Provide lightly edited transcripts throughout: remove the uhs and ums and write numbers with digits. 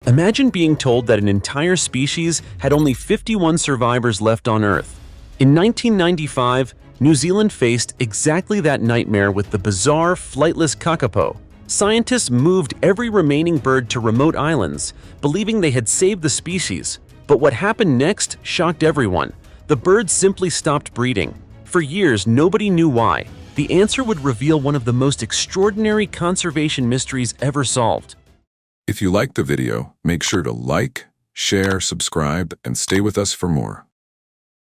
Imagine being told that an entire species had only 51 survivors left on Earth. In 1995, New Zealand faced exactly that nightmare with the bizarre, flightless Kakapo. Scientists moved every remaining bird to remote islands, believing they had saved the species. But what happened next shocked everyone. The birds simply stopped breeding. For years, nobody knew why. The answer would reveal one of the most extraordinary conservation mysteries ever solved. If you liked the video, make sure to like, share, subscribe, and stay with us for more.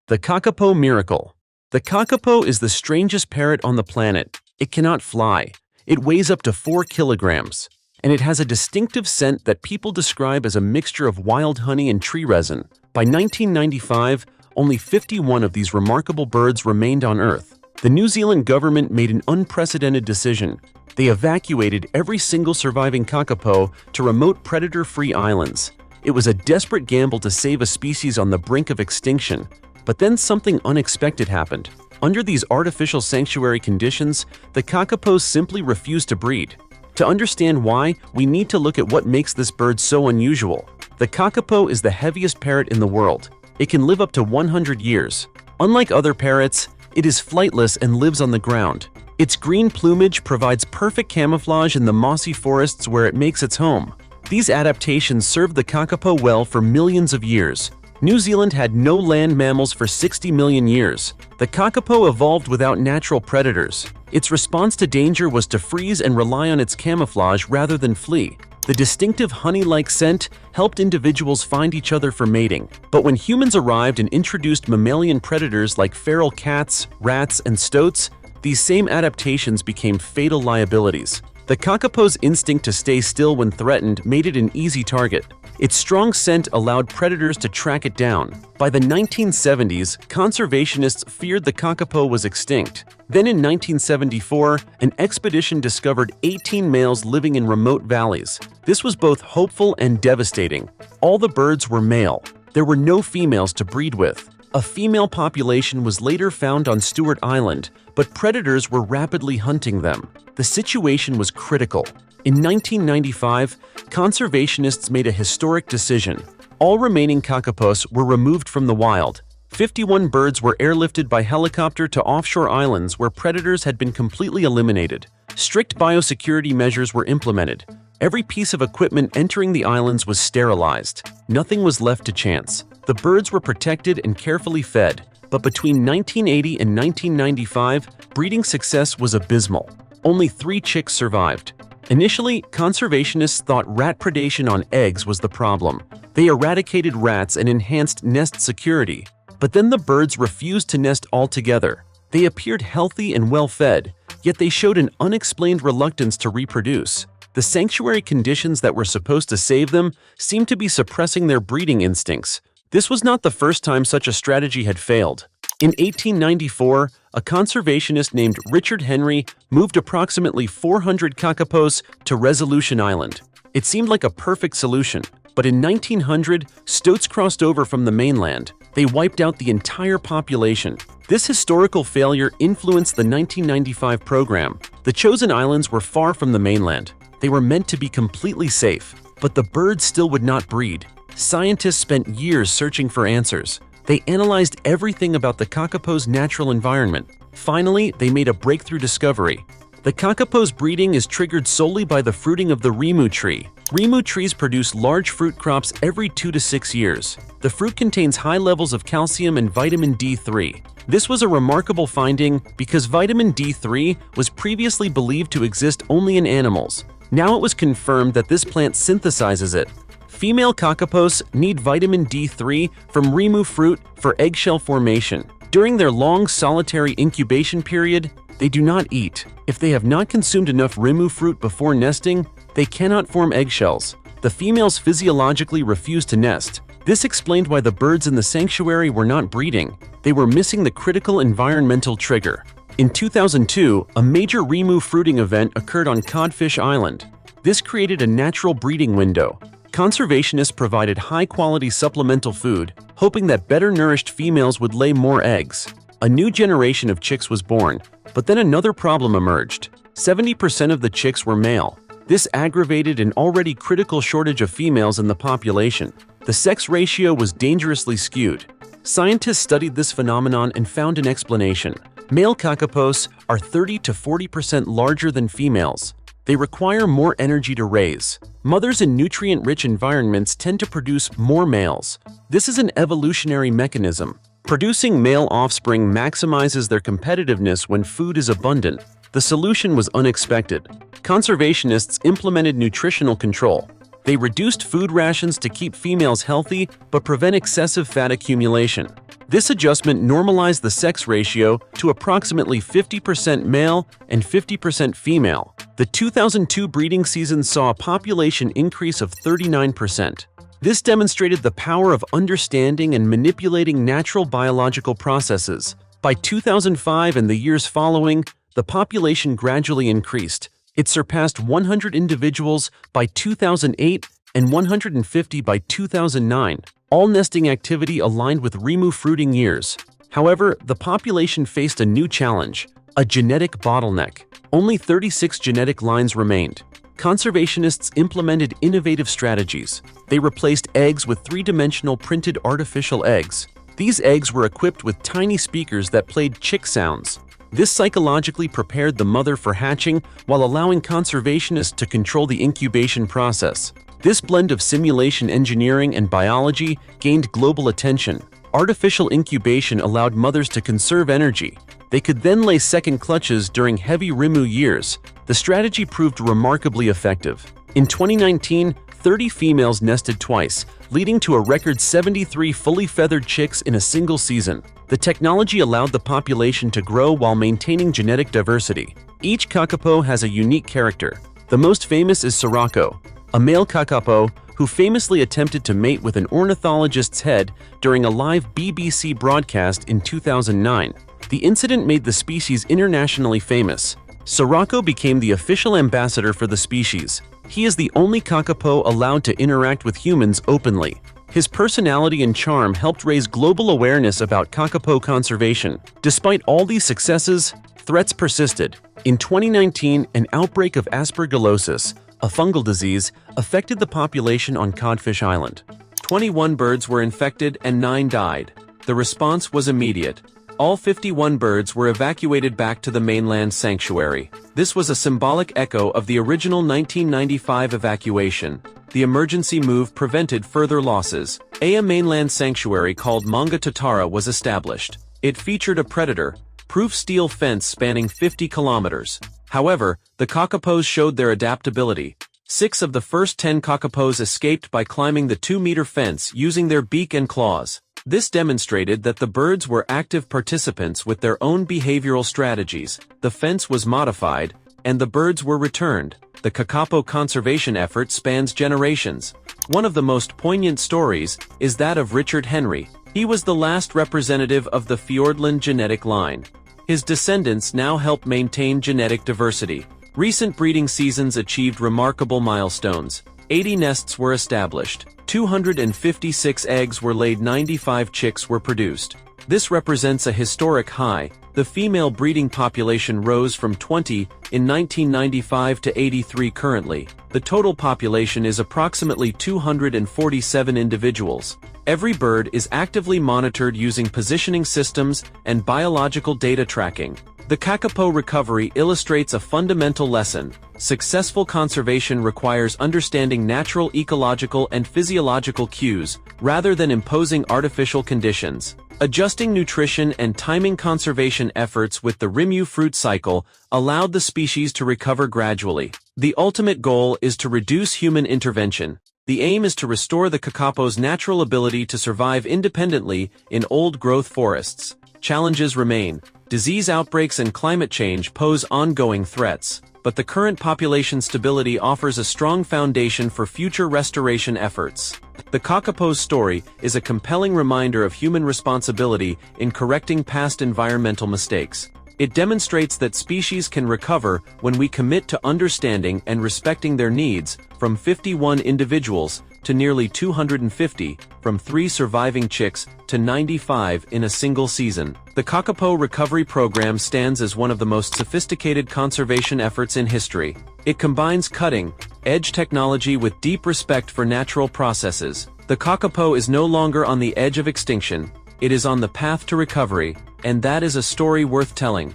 The Kakapo miracle. The Kakapo is the strangest parrot on the planet. It cannot fly. It weighs up to 4 kilograms. And it has a distinctive scent that people describe as a mixture of wild honey and tree resin. By 1995, only 51 of these remarkable birds remained on Earth. The New Zealand government made an unprecedented decision. They evacuated every single surviving Kakapo to remote predator-free islands. It was a desperate gamble to save a species on the brink of extinction. But then something unexpected happened. Under these artificial sanctuary conditions, the Kakapos simply refused to breed. To understand why, we need to look at what makes this bird so unusual. The Kakapo is the heaviest parrot in the world. It can live up to 100 years. Unlike other parrots, it is flightless and lives on the ground. Its green plumage provides perfect camouflage in the mossy forests where it makes its home. These adaptations served the Kakapo well for millions of years. New Zealand had no land mammals for 60 million years. The Kakapo evolved without natural predators. Its response to danger was to freeze and rely on its camouflage rather than flee. The distinctive honey-like scent helped individuals find each other for mating. But when humans arrived and introduced mammalian predators like feral cats, rats, and stoats, these same adaptations became fatal liabilities. The Kakapo's instinct to stay still when threatened made it an easy target. Its strong scent allowed predators to track it down. By the 1970s, conservationists feared the Kakapo was extinct. Then in 1974, an expedition discovered 18 males living in remote valleys. This was both hopeful and devastating. All the birds were male. There were no females to breed with. A female population was later found on Stewart Island, but predators were rapidly hunting them. The situation was critical. In 1995, conservationists made a historic decision. All remaining Kakapos were removed from the wild. 51 birds were airlifted by helicopter to offshore islands where predators had been completely eliminated. Strict biosecurity measures were implemented. Every piece of equipment entering the islands was sterilized. Nothing was left to chance. The birds were protected and carefully fed. But between 1980 and 1995, breeding success was abysmal. Only 3 chicks survived. Initially, conservationists thought rat predation on eggs was the problem. They eradicated rats and enhanced nest security. But then the birds refused to nest altogether. They appeared healthy and well-fed, yet they showed an unexplained reluctance to reproduce. The sanctuary conditions that were supposed to save them seemed to be suppressing their breeding instincts. This was not the first time such a strategy had failed. In 1894, a conservationist named Richard Henry moved approximately 400 Kakapos to Resolution Island. It seemed like a perfect solution, but in 1900, stoats crossed over from the mainland. They wiped out the entire population. This historical failure influenced the 1995 program. The chosen islands were far from the mainland. They were meant to be completely safe, but the birds still would not breed. Scientists spent years searching for answers. They analyzed everything about the Kakapo's natural environment. Finally, they made a breakthrough discovery. The Kakapo's breeding is triggered solely by the fruiting of the rimu tree. Rimu trees produce large fruit crops every 2 to 6 years. The fruit contains high levels of calcium and vitamin D3. This was a remarkable finding because vitamin D3 was previously believed to exist only in animals. Now it was confirmed that this plant synthesizes it. Female Kakapos need vitamin D3 from rimu fruit for eggshell formation. During their long solitary incubation period, they do not eat. If they have not consumed enough rimu fruit before nesting, they cannot form eggshells. The females physiologically refuse to nest. This explained why the birds in the sanctuary were not breeding. They were missing the critical environmental trigger. In 2002, a major rimu fruiting event occurred on Codfish Island. This created a natural breeding window. Conservationists provided high-quality supplemental food, hoping that better-nourished females would lay more eggs. A new generation of chicks was born, but then another problem emerged. 70% of the chicks were male. This aggravated an already critical shortage of females in the population. The sex ratio was dangerously skewed. Scientists studied this phenomenon and found an explanation. Male kakapos are 30 to 40% larger than females. They require more energy to raise. Mothers in nutrient-rich environments tend to produce more males. This is an evolutionary mechanism. Producing male offspring maximizes their competitiveness when food is abundant. The solution was unexpected. Conservationists implemented nutritional control. They reduced food rations to keep females healthy but prevent excessive fat accumulation. This adjustment normalized the sex ratio to approximately 50% male and 50% female. The 2002 breeding season saw a population increase of 39%. This demonstrated the power of understanding and manipulating natural biological processes. By 2005 and the years following, the population gradually increased. It surpassed 100 individuals by 2008 and 150 by 2009. All nesting activity aligned with Rimu fruiting years. However, the population faced a new challenge, a genetic bottleneck. Only 36 genetic lines remained. Conservationists implemented innovative strategies. They replaced eggs with three-dimensional printed artificial eggs. These eggs were equipped with tiny speakers that played chick sounds. This psychologically prepared the mother for hatching while allowing conservationists to control the incubation process. This blend of simulation engineering and biology gained global attention. Artificial incubation allowed mothers to conserve energy. They could then lay second clutches during heavy Rimu years. The strategy proved remarkably effective. In 2019, 30 females nested twice, leading to a record 73 fully feathered chicks in a single season. The technology allowed the population to grow while maintaining genetic diversity. Each kakapo has a unique character. The most famous is Sirocco, a male kakapo who famously attempted to mate with an ornithologist's head during a live BBC broadcast in 2009. The incident made the species internationally famous. Sirocco became the official ambassador for the species. He is the only kakapo allowed to interact with humans openly. His personality and charm helped raise global awareness about kakapo conservation. Despite all these successes, threats persisted. In 2019, an outbreak of aspergillosis, a fungal disease, affected the population on Codfish Island. 21 birds were infected and 9 died. The response was immediate. All 51 birds were evacuated back to the mainland sanctuary. This was a symbolic echo of the original 1995 evacuation. The emergency move prevented further losses. A mainland sanctuary called Manga Tatara was established. It featured a predator-proof steel fence spanning 50 kilometers. However, the kakapos showed their adaptability. 6 of the first 10 kakapos escaped by climbing the 2-meter fence using their beak and claws. This demonstrated that the birds were active participants with their own behavioral strategies. The fence was modified, and the birds were returned. The Kakapo conservation effort spans generations. One of the most poignant stories is that of Richard Henry. He was the last representative of the Fiordland genetic line. His descendants now help maintain genetic diversity. Recent breeding seasons achieved remarkable milestones. 80 nests were established. 256 eggs were laid, 95 chicks were produced. This represents a historic high. The female breeding population rose from 20 in 1995 to 83 currently. The total population is approximately 247 individuals. Every bird is actively monitored using positioning systems and biological data tracking. The Kakapo recovery illustrates a fundamental lesson. Successful conservation requires understanding natural ecological and physiological cues, rather than imposing artificial conditions. Adjusting nutrition and timing conservation efforts with the Rimu fruit cycle allowed the species to recover gradually. The ultimate goal is to reduce human intervention. The aim is to restore the kakapo's natural ability to survive independently in old-growth forests. Challenges remain. Disease outbreaks and climate change pose ongoing threats, but the current population stability offers a strong foundation for future restoration efforts. The Kakapo's story is a compelling reminder of human responsibility in correcting past environmental mistakes. It demonstrates that species can recover when we commit to understanding and respecting their needs. From 51 individuals, to nearly 250, from 3 surviving chicks to 95 in a single season. The Kakapo recovery program stands as one of the most sophisticated conservation efforts in history. It combines cutting-edge technology with deep respect for natural processes. The Kakapo is no longer on the edge of extinction, it is on the path to recovery, and that is a story worth telling.